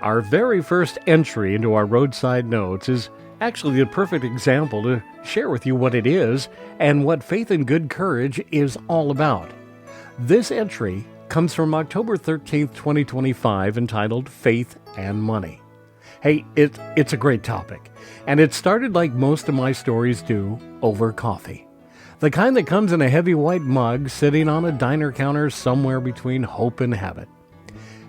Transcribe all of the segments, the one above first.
Our very first entry into our Roadside Notes is actually the perfect example to share with you what it is and what faith and good courage is all about. This entry comes from October 13th, 2025, entitled Faith and Money. Hey, it's a great topic, and it started like most of my stories do, over coffee. The kind that comes in a heavy white mug sitting on a diner counter somewhere between hope and habit.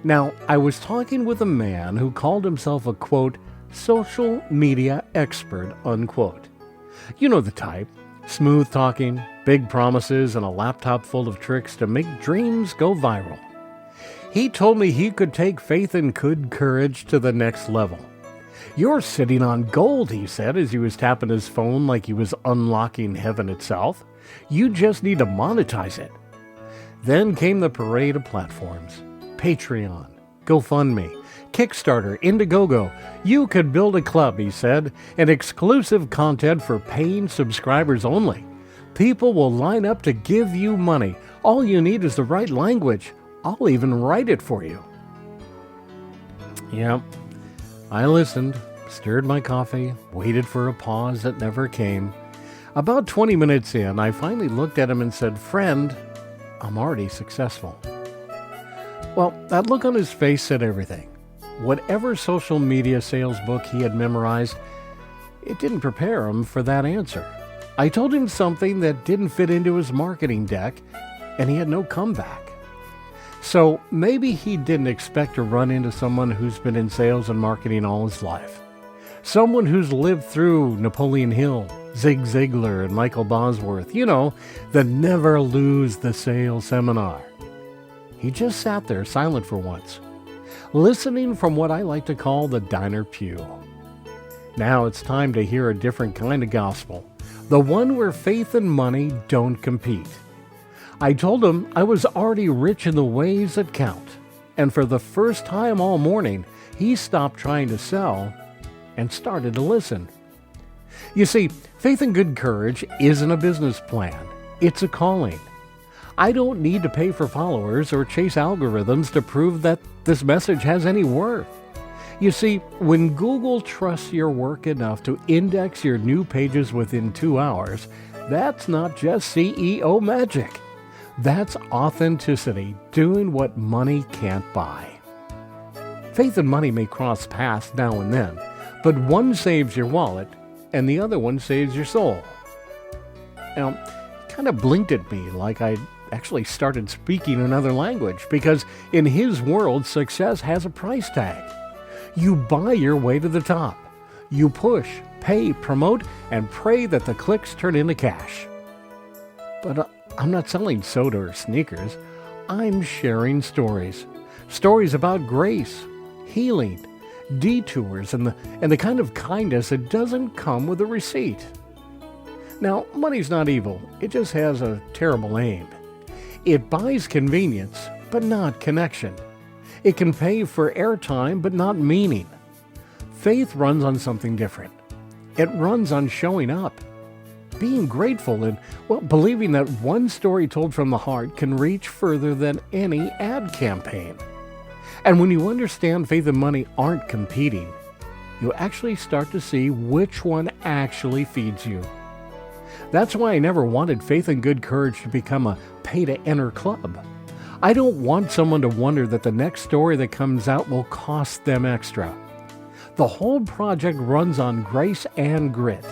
Now, I was talking with a man who called himself a, quote, social media expert, unquote. You know the type. Smooth talking, big promises, and a laptop full of tricks to make dreams go viral. He told me he could take faith and good courage to the next level. You're sitting on gold, he said as he was tapping his phone like he was unlocking heaven itself. You just need to monetize it. Then came the parade of platforms. Patreon, GoFundMe, Kickstarter, Indiegogo. You could build a club, he said, and exclusive content for paying subscribers only. People will line up to give you money. All you need is the right language. I'll even write it for you. Yep. I listened, stirred my coffee, waited for a pause that never came. About 20 minutes in, I finally looked at him and said, "Friend, I'm already successful." Well, that look on his face said everything. Whatever social media sales book he had memorized, it didn't prepare him for that answer. I told him something that didn't fit into his marketing deck, and he had no comeback. So maybe he didn't expect to run into someone who's been in sales and marketing all his life. Someone who's lived through Napoleon Hill, Zigler, and Michael Bosworth. You know, the never lose the sale seminar. He just sat there silent for once, listening from what I like to call the diner pew. Now it's time to hear a different kind of gospel, the one where faith and money don't compete. I told him I was already rich in the ways that count, and for the first time all morning, he stopped trying to sell and started to listen. You see, faith and good courage isn't a business plan. It's a calling. I don't need to pay for followers or chase algorithms to prove that this message has any worth. You see, when Google trusts your work enough to index your new pages within 2 hours, that's not just CEO magic. That's authenticity, doing what money can't buy. Faith and money may cross paths now and then, but one saves your wallet and the other one saves your soul. Now, he kind of blinked at me like I'd actually started speaking another language, because in his world, success has a price tag. You buy your way to the top. You push, pay, promote, and pray that the clicks turn into cash. But I'm not selling soda or sneakers. I'm sharing stories. Stories about grace, healing, detours, and the kind of kindness that doesn't come with a receipt. Now, money's not evil. It just has a terrible aim. It buys convenience, but not connection. It can pay for airtime, but not meaning. Faith runs on something different. It runs on showing up, being grateful, and, believing that one story told from the heart can reach further than any ad campaign. And when you understand faith and money aren't competing, you actually start to see which one actually feeds you. That's why I never wanted faith and good courage to become a pay-to-enter club. I don't want someone to wonder that the next story that comes out will cost them extra. The whole project runs on grace and grit.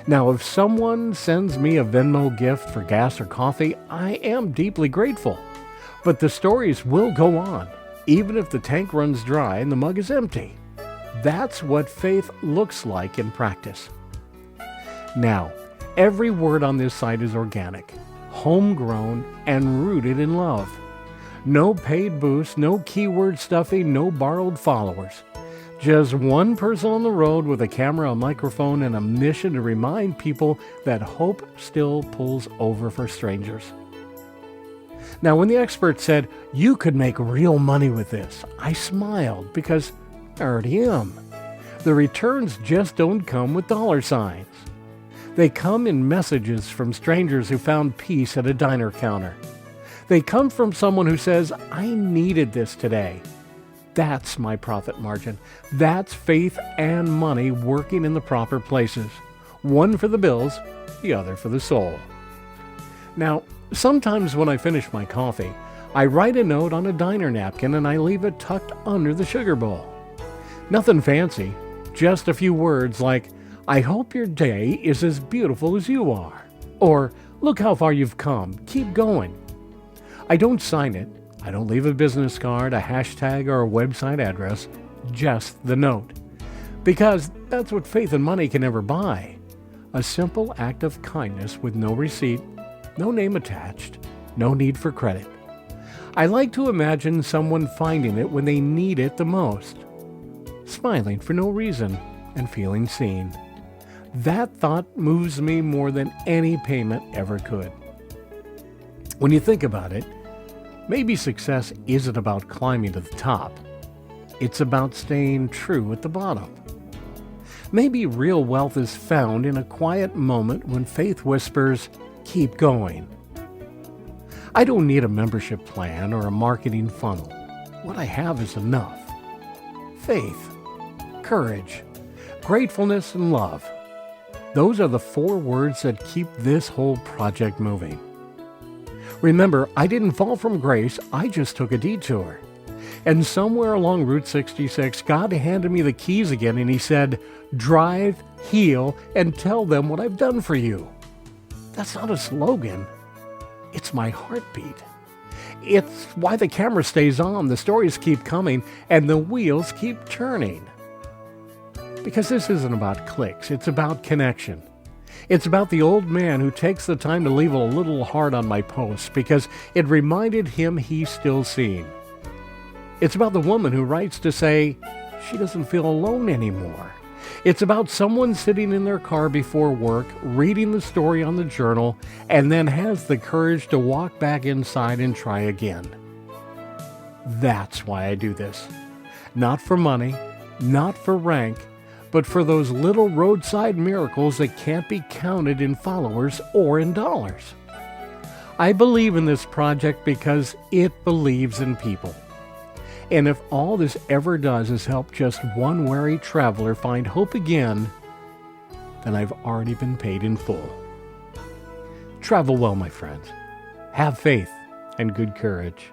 Now, if someone sends me a Venmo gift for gas or coffee, I am deeply grateful. But the stories will go on, even if the tank runs dry and the mug is empty. That's what faith looks like in practice. Now, every word on this site is organic, homegrown, and rooted in love. No paid boosts, no keyword stuffing, no borrowed followers. Just one person on the road with a camera, a microphone, and a mission to remind people that hope still pulls over for strangers. Now, when the expert said, "You could make real money with this," I smiled because I already am. The returns just don't come with dollar signs. They come in messages from strangers who found peace at a diner counter. They come from someone who says, "I needed this today." That's my profit margin. That's faith and money working in the proper places. One for the bills, the other for the soul. Now, sometimes when I finish my coffee, I write a note on a diner napkin and I leave it tucked under the sugar bowl. Nothing fancy, just a few words like, "I hope your day is as beautiful as you are," or "Look how far you've come, keep going." I don't sign it. I don't leave a business card, a hashtag, or a website address, just the note. Because that's what faith and money can never buy. A simple act of kindness with no receipt, no name attached, no need for credit. I like to imagine someone finding it when they need it the most, smiling for no reason and feeling seen. That thought moves me more than any payment ever could. When you think about it, maybe success isn't about climbing to the top. It's about staying true at the bottom. Maybe real wealth is found in a quiet moment when faith whispers, "Keep going." I don't need a membership plan or a marketing funnel. What I have is enough. Faith, courage, gratefulness, and love. Those are the 4 words that keep this whole project moving. Remember, I didn't fall from grace, I just took a detour. And somewhere along Route 66, God handed me the keys again and he said, "Drive, heal, and tell them what I've done for you." That's not a slogan. It's my heartbeat. It's why the camera stays on, the stories keep coming, and the wheels keep turning. Because this isn't about clicks, it's about connection. It's about the old man who takes the time to leave a little heart on my post because it reminded him he's still seen. It's about the woman who writes to say she doesn't feel alone anymore. It's about someone sitting in their car before work, reading the story on the journal, and then has the courage to walk back inside and try again. That's why I do this. Not for money, not for rank, but for those little roadside miracles that can't be counted in followers or in dollars. I believe in this project because it believes in people. And if all this ever does is help just one weary traveler find hope again, then I've already been paid in full. Travel well, my friends. Have faith and good courage.